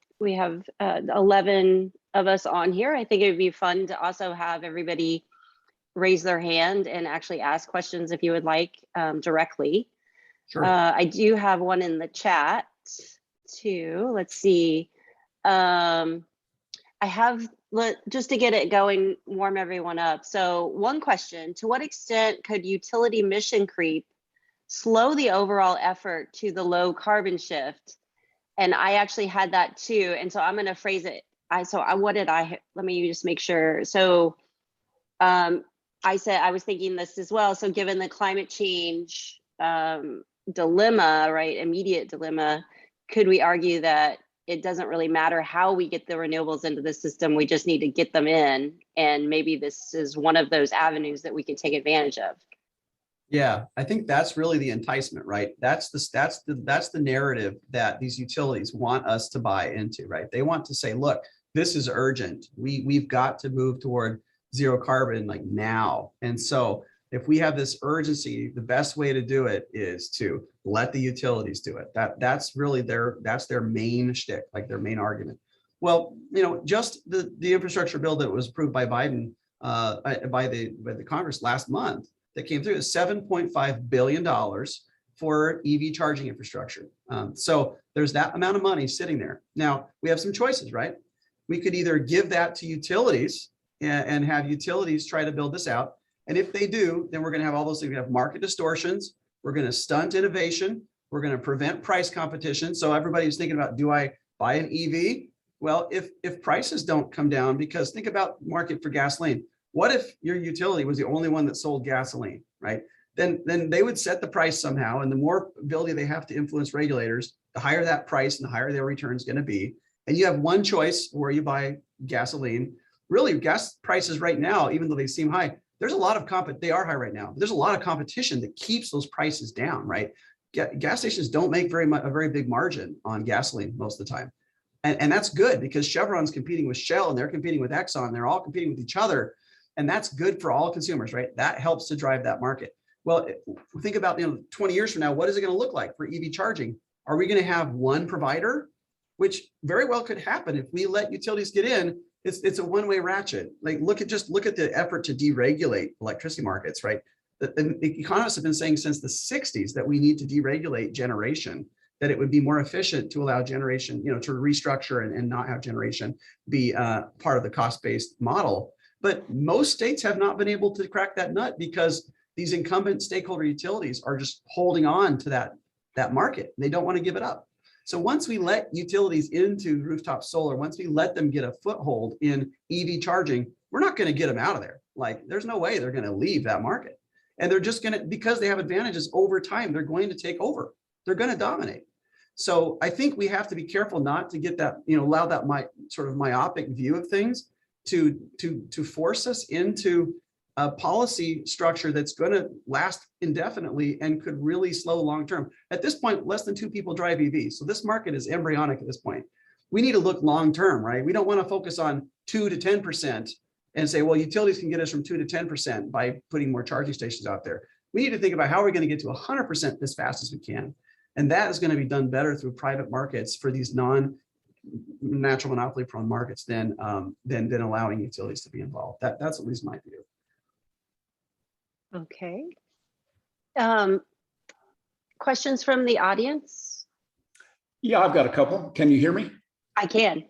of us on here, I think it would be fun to also have everybody raise their hand and actually ask questions if you would like directly. Sure. I do have one in the chat too. Let's see. Just to get it going, warm everyone up. So one question, to what extent could utility mission creep slow the overall effort to the low carbon shift? And I actually had that too. And so I'm going to phrase it. Let me just make sure. So I said, I was thinking this as well. So given the climate change dilemma, right, immediate dilemma, could we argue that it doesn't really matter how we get the renewables into the system, we just need to get them in, and maybe this is one of those avenues that we can take advantage of? Yeah, I think that's really the enticement, right? That's the narrative that these utilities want us to buy into, right? They want to say, look, this is urgent. We've got to move toward zero carbon like now. And so if we have this urgency, the best way to do it is to let the utilities do it. That's really their main shtick, like their main argument. Well, just the infrastructure bill that was approved by Biden by the Congress last month that came through is $7.5 billion for EV charging infrastructure. So there's that amount of money sitting there. Now we have some choices, right? We could either give that to utilities and have utilities try to build this out. And if they do, then we're going to have all those things. We have market distortions. We're going to stunt innovation. We're going to prevent price competition. So everybody's thinking about, do I buy an EV? Well, if prices don't come down, because think about market for gasoline. What if your utility was the only one that sold gasoline, right? Then they would set the price somehow. And the more ability they have to influence regulators, the higher that price and the higher their return is going to be. And you have one choice where you buy gasoline. Really, gas prices right now, even though they seem high, there's a lot of they are high right now. But there's a lot of competition that keeps those prices down, right? Gas stations don't make a very big margin on gasoline most of the time. And that's good because Chevron's competing with Shell and they're competing with Exxon. They're all competing with each other. And that's good for all consumers, right? That helps to drive that market. Well, think about 20 years from now, what is it going to look like for EV charging? Are we going to have one provider? Which very well could happen if we let utilities get in. It's a one-way ratchet. Like look at the effort to deregulate electricity markets, right? The economists have been saying since the 60s that we need to deregulate generation, that it would be more efficient to allow generation, to restructure and not have generation be part of the cost-based model. But most states have not been able to crack that nut because these incumbent stakeholder utilities are just holding on to that market. They don't want to give it up. So once we let utilities into rooftop solar, once we let them get a foothold in EV charging, we're not going to get them out of there. Like there's no way they're going to leave that market. And they're just going to, because they have advantages over time, they're going to take over. They're going to dominate. So I think we have to be careful not to get that, allow that sort of myopic view of things to force us into a policy structure that's going to last indefinitely and could really slow long term. At this point, less than 2 people drive EVs. So this market is embryonic at this point. We need to look long term, right? We don't want to focus on 2 to 10% and say, well, utilities can get us from 2 to 10% by putting more charging stations out there. We need to think about how we're going to get to 100% as fast as we can. And that is going to be done better through private markets for these non-natural monopoly prone markets than allowing utilities to be involved. That's at least my view. Okay. Questions from the audience? Yeah, I've got a couple. Can you hear me? I can.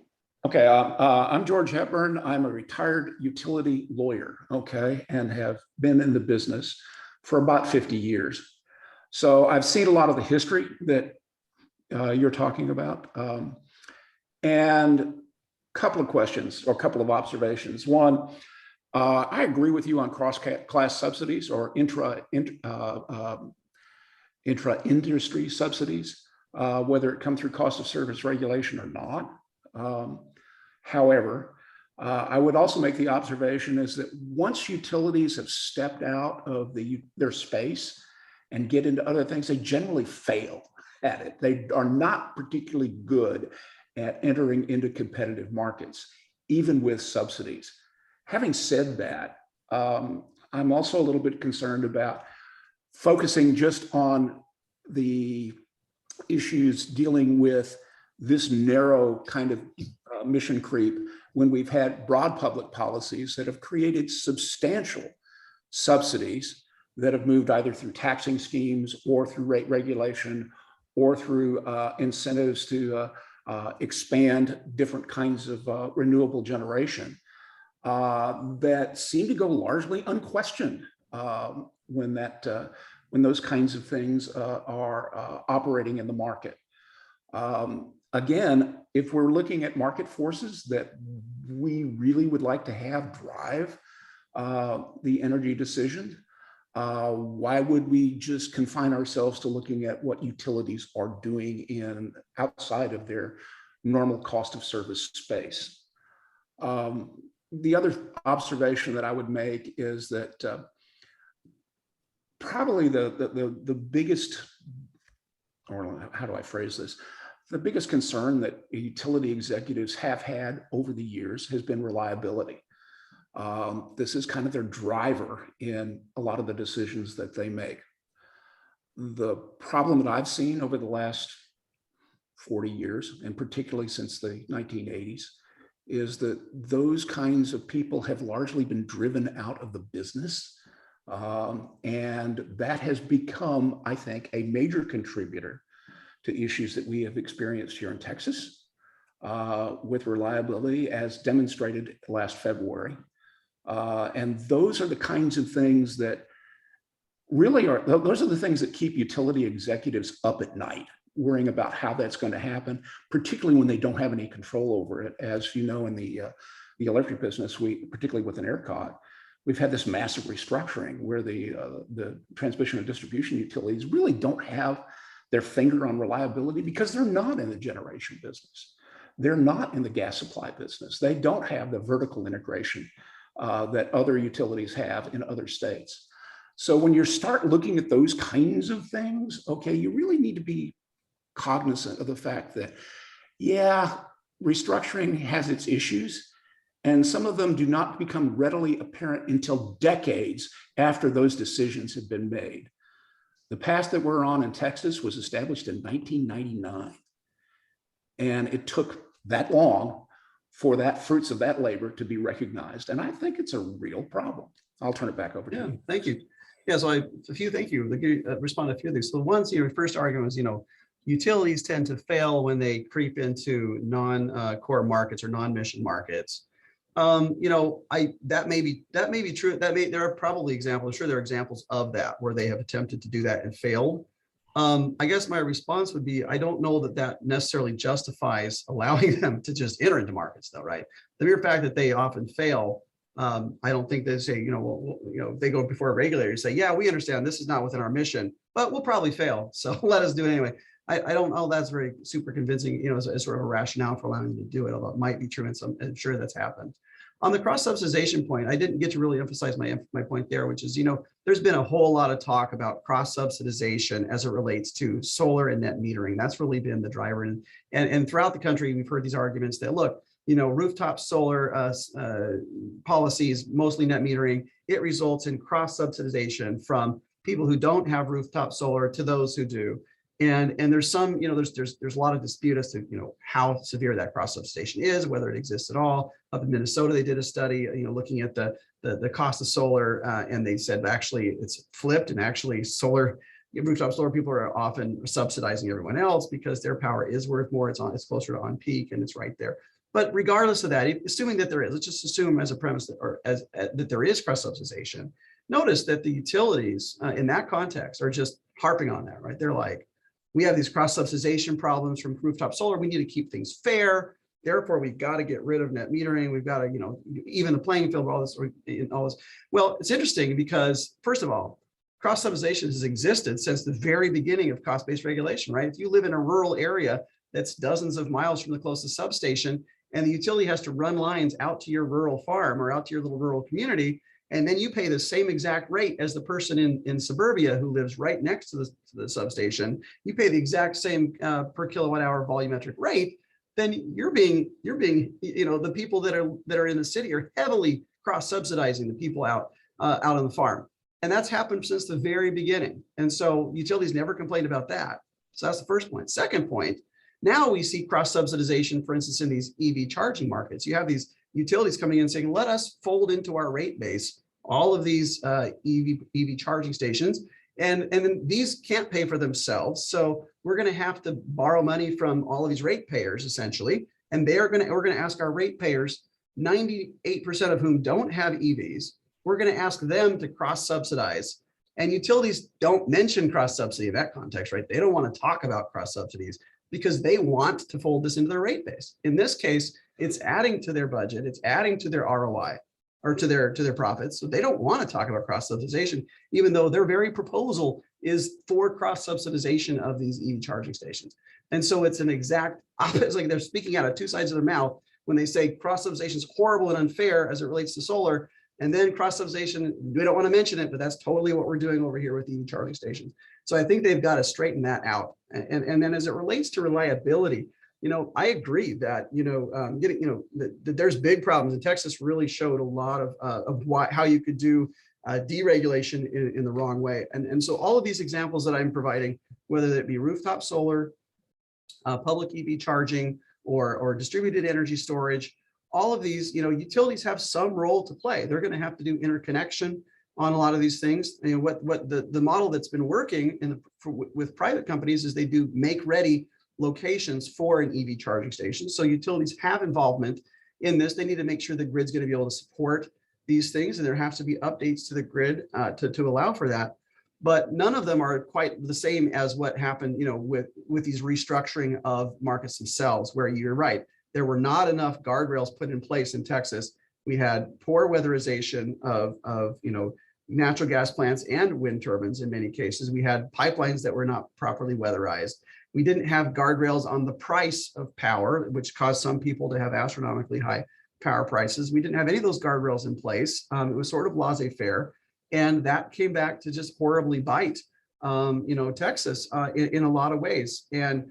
Okay, I'm George Hepburn. I'm a retired utility lawyer, okay, and have been in the business for about 50 years. So I've seen a lot of the history that you're talking about. And a couple of questions or a couple of observations. One, I agree with you on cross-class subsidies or intra-industry subsidies, whether it come through cost of service regulation or not. However, I would also make the observation is that once utilities have stepped out of their space and get into other things, they generally fail at it. They are not particularly good at entering into competitive markets, even with subsidies. Having said that, I'm also a little bit concerned about focusing just on the issues dealing with this narrow kind of mission creep when we've had broad public policies that have created substantial subsidies that have moved either through taxing schemes or through rate regulation or through incentives to expand different kinds of renewable generation that seem to go largely unquestioned when those kinds of things are operating in the market. Again, if we're looking at market forces that we really would like to have drive the energy decision, why would we just confine ourselves to looking at what utilities are doing outside of their normal cost of service space? The other observation that I would make is that probably the biggest, or how do I phrase this? The biggest concern that utility executives have had over the years has been reliability. This is kind of their driver in a lot of the decisions that they make. The problem that I've seen over the last 40 years, and particularly since the 1980s, is that those kinds of people have largely been driven out of the business. And that has become, I think, a major contributor to issues that we have experienced here in Texas with reliability, as demonstrated last February. And those are the kinds of things that really are, those are the things that keep utility executives up at night, worrying about how that's going to happen, particularly when they don't have any control over it. As you know, in the electric business, particularly with an ERCOT, we've had this massive restructuring where the transmission and distribution utilities really don't have their finger on reliability because they're not in the generation business. They're not in the gas supply business. They don't have the vertical integration that other utilities have in other states. So when you start looking at those kinds of things, okay, you really need to be cognizant of the fact that, yeah, restructuring has its issues, and some of them do not become readily apparent until decades after those decisions have been made. The path that we're on in Texas was established in 1999, and it took that long for that fruits of that labor to be recognized. And I think it's a real problem. I'll turn it back over to you. Thank you. Yeah, so thank you. Let me respond to a few of these. So the ones, your first argument was, utilities tend to fail when they creep into non-core markets or non-mission markets. That may be true. There are probably examples. Sure, there are examples of that where they have attempted to do that and failed. I guess my response would be, I don't know that necessarily justifies allowing them to just enter into markets, though, right? The mere fact that they often fail, I don't think they say, they go before a regulator and say, yeah, we understand this is not within our mission, but we'll probably fail, so let us do it anyway. I don't know that's very super convincing, as sort of a rationale for allowing them to do it, although it might be true, and I'm sure that's happened. On the cross-subsidization point, I didn't get to really emphasize my point there, which is, there's been a whole lot of talk about cross-subsidization as it relates to solar and net metering. That's really been the driver. And throughout the country, we've heard these arguments that, look, rooftop solar policies, mostly net metering, it results in cross-subsidization from people who don't have rooftop solar to those who do. And there's some, there's a lot of dispute as to, how severe that cross-subsidization is, whether it exists at all. Up in Minnesota, they did a study, looking at the cost of solar, and they said actually it's flipped, and actually rooftop solar people are often subsidizing everyone else because their power is worth more. It's closer to on peak, and it's right there. But regardless of that, assuming that there is, let's just assume as a premise that there is cross-subsidization. Notice that the utilities in that context are just harping on that, right? They're like, we have these cross-subsidization problems from rooftop solar. We need to keep things fair. Therefore, we've got to get rid of net metering. We've got to, even the playing field, all this. Well, it's interesting because, first of all, cross-subsidization has existed since the very beginning of cost-based regulation, right? If you live in a rural area that's dozens of miles from the closest substation, and the utility has to run lines out to your rural farm or out to your little rural community, and then you pay the same exact rate as the person in suburbia who lives right next to the substation, you pay the exact same per kilowatt hour volumetric rate, then you're being, the people that are in the city are heavily cross-subsidizing the people out on the farm. And that's happened since the very beginning. And so utilities never complained about that. So that's the first point. Second point, now we see cross-subsidization, for instance, in these EV charging markets. You have these utilities coming in saying, let us fold into our rate base all of these EV charging stations, and then these can't pay for themselves. So we're going to have to borrow money from all of these ratepayers, essentially, and we're going to ask our ratepayers, 98% of whom don't have EVs, we're going to ask them to cross-subsidize. And utilities don't mention cross-subsidy in that context, right? They don't want to talk about cross-subsidies because they want to fold this into their rate base. In this case, it's adding to their budget, it's adding to their ROI or to their profits. So they don't want to talk about cross-subsidization, even though their very proposal is for cross-subsidization of these EV charging stations. And so it's an exact opposite, it's like they're speaking out of two sides of their mouth when they say cross-subsidization is horrible and unfair as it relates to solar. And then cross-subsidization, we don't want to mention it, but that's totally what we're doing over here with EV charging stations. So I think they've got to straighten that out. And then as it relates to reliability, I agree that, that there's big problems. And Texas really showed a lot of how you could do deregulation in the wrong way. And so all of these examples that I'm providing, whether it be rooftop solar, public EV charging, or distributed energy storage, all of these, utilities have some role to play. They're going to have to do interconnection on a lot of these things. And what the model that's been working with private companies is they do make-ready locations for an EV charging station. So utilities have involvement in this. They need to make sure the grid's going to be able to support these things, and there has to be updates to the grid to allow for that. But none of them are quite the same as what happened, with these restructuring of markets themselves, where you're right. There were not enough guardrails put in place in Texas. We had poor weatherization of natural gas plants and wind turbines in many cases. We had pipelines that were not properly weatherized. We didn't have guardrails on the price of power, which caused some people to have astronomically high power prices. We didn't have any of those guardrails in place. It was sort of laissez-faire, and that came back to just horribly bite, Texas in a lot of ways. And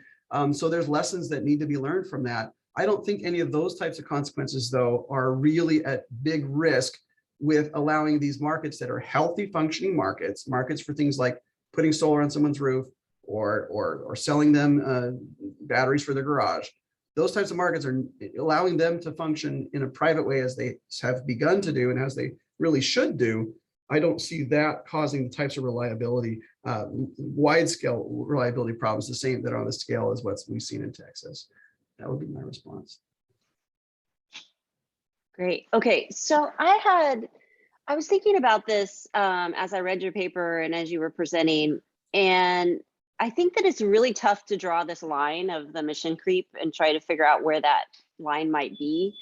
so there's lessons that need to be learned from that. I don't think any of those types of consequences, though, are really at big risk with allowing these markets that are healthy functioning markets for things like putting solar on someone's roof or selling them batteries for their garage. Those types of markets are allowing them to function in a private way as they have begun to do and as they really should do. I don't see that causing the types of reliability, wide scale reliability problems, the same that are on the scale as what we've seen in Texas. That would be my response. Great. Okay, so I was thinking about this as I read your paper and as you were presenting, and I think that it's really tough to draw this line of the mission creep and try to figure out where that line might be.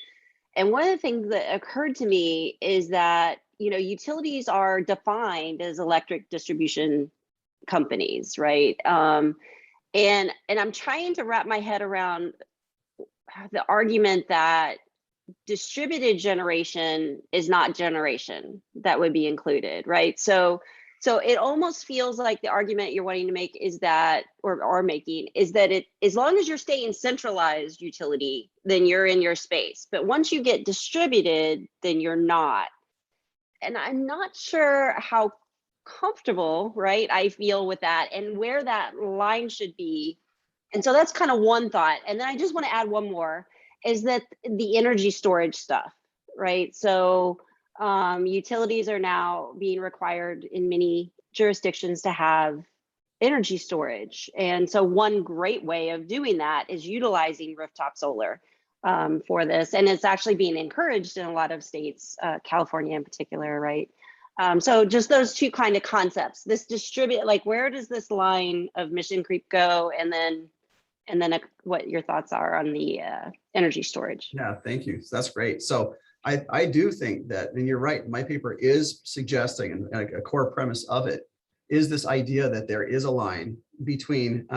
And one of the things that occurred to me is that, utilities are defined as electric distribution companies, right? And I'm trying to wrap my head around the argument that distributed generation is not generation that would be included, right? So it almost feels like the argument you're wanting to make is that, or are making, is that it, as long as you're staying centralized utility, then you're in your space. But once you get distributed, then you're not. And I'm not sure how comfortable, right, I feel with that and where that line should be. And so that's kind of one thought. And then I just want to add one more, is that the energy storage stuff, right? So utilities are now being required in many jurisdictions to have energy storage. And so one great way of doing that is utilizing rooftop solar for this. And it's actually being encouraged in a lot of states, California in particular, right? So just those two kind of concepts, this distribute, like where does this line of mission creep go? And then what your thoughts are on the energy storage. Yeah, thank you. That's great. So I do think that, and you're right, my paper is suggesting, and a core premise of it is this idea that there is a line between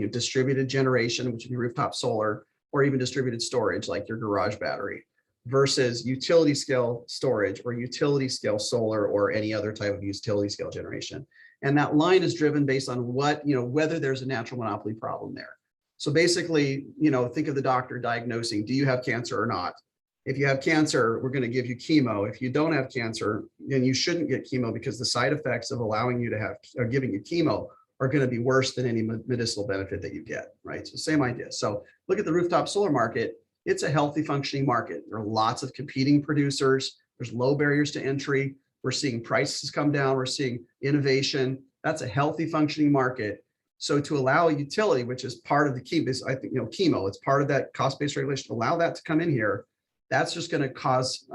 distributed generation, which would be rooftop solar, or even distributed storage like your garage battery, versus utility scale storage or utility scale solar or any other type of utility scale generation. And that line is driven based on what, whether there's a natural monopoly problem there. So basically, think of the doctor diagnosing, do you have cancer or not? If you have cancer, we're going to give you chemo. If you don't have cancer, then you shouldn't get chemo because the side effects of allowing you to have, or giving you chemo are going to be worse than any medicinal benefit that you get, right? So same idea. So look at the rooftop solar market. It's a healthy functioning market. There are lots of competing producers. There's low barriers to entry. We're seeing prices come down. We're seeing innovation. That's a healthy functioning market. So to allow a utility, which is part of the key, I think, chemo, it's part of that cost-based regulation, allow that to come in here, that's just going to cause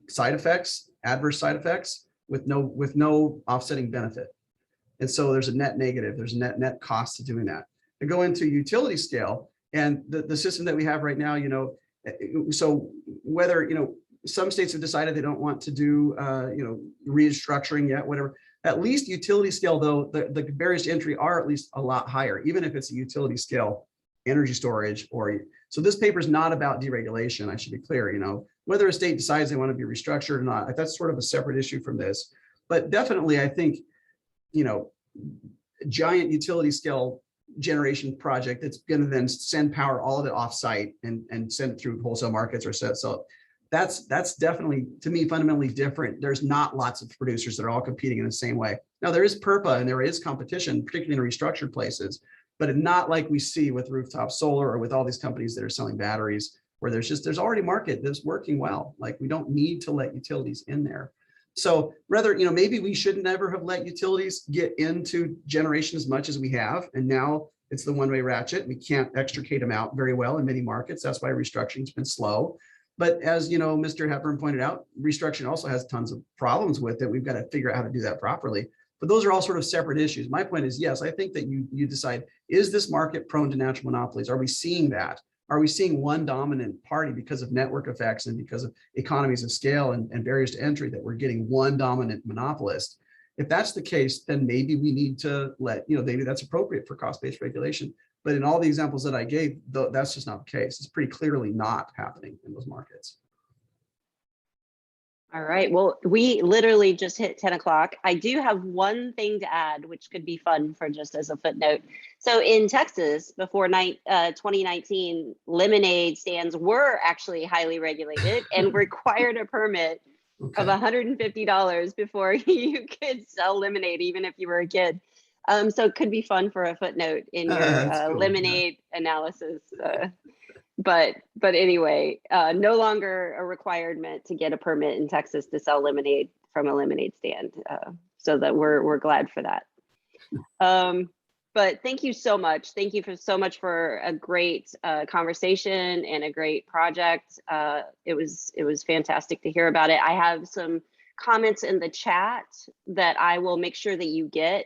side effects, adverse side effects with no offsetting benefit. And so there's a net negative, there's a net cost to doing that. To go into utility scale and the system that we have right now, so whether, some states have decided they don't want to do, restructuring yet, whatever. At least utility scale, though, the barriers to entry are at least a lot higher, even if it's a utility scale energy storage. So this paper is not about deregulation. I should be clear. Whether a state decides they want to be restructured or not, that's sort of a separate issue from this. But definitely, I think, giant utility scale generation project that's going to then send power, all of it offsite and send it through wholesale markets or so. That's definitely, to me, fundamentally different. There's not lots of producers that are all competing in the same way. Now there is PURPA and there is competition, particularly in restructured places, but not like we see with rooftop solar or with all these companies that are selling batteries, where there's already a market that's working well. Like we don't need to let utilities in there. So rather, maybe we should never have let utilities get into generation as much as we have. And now it's the one-way ratchet. We can't extricate them out very well in many markets. That's why restructuring's been slow. But as Mr. Hepburn pointed out, restructuring also has tons of problems with it. We've got to figure out how to do that properly. But those are all sort of separate issues. My point is, yes, I think that you decide, is this market prone to natural monopolies? Are we seeing that? Are we seeing one dominant party because of network effects and because of economies of scale and barriers to entry, that we're getting one dominant monopolist? If that's the case, then maybe we need to maybe that's appropriate for cost-based regulation. But in all the examples that I gave, that's just not the case. It's pretty clearly not happening in those markets. All right, well, we literally just hit 10 o'clock. I do have one thing to add, which could be fun for just as a footnote. So in Texas, before 2019, lemonade stands were actually highly regulated and required a permit of $150 before you could sell lemonade, even if you were a kid. So it could be fun for a footnote in your cool. Lemonade analysis. But anyway, no longer a requirement to get a permit in Texas to sell lemonade from a lemonade stand. So that we're glad for that. But thank you so much. Thank you so much for a great conversation and a great project. It was fantastic to hear about it. I have some comments in the chat that I will make sure that you get.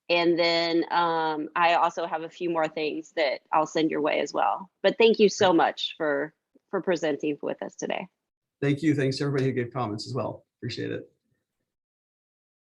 And then I also have a few more things that I'll send your way as well. But thank you so much for presenting with us today. Thank you. Thanks to everybody who gave comments as well. Appreciate it.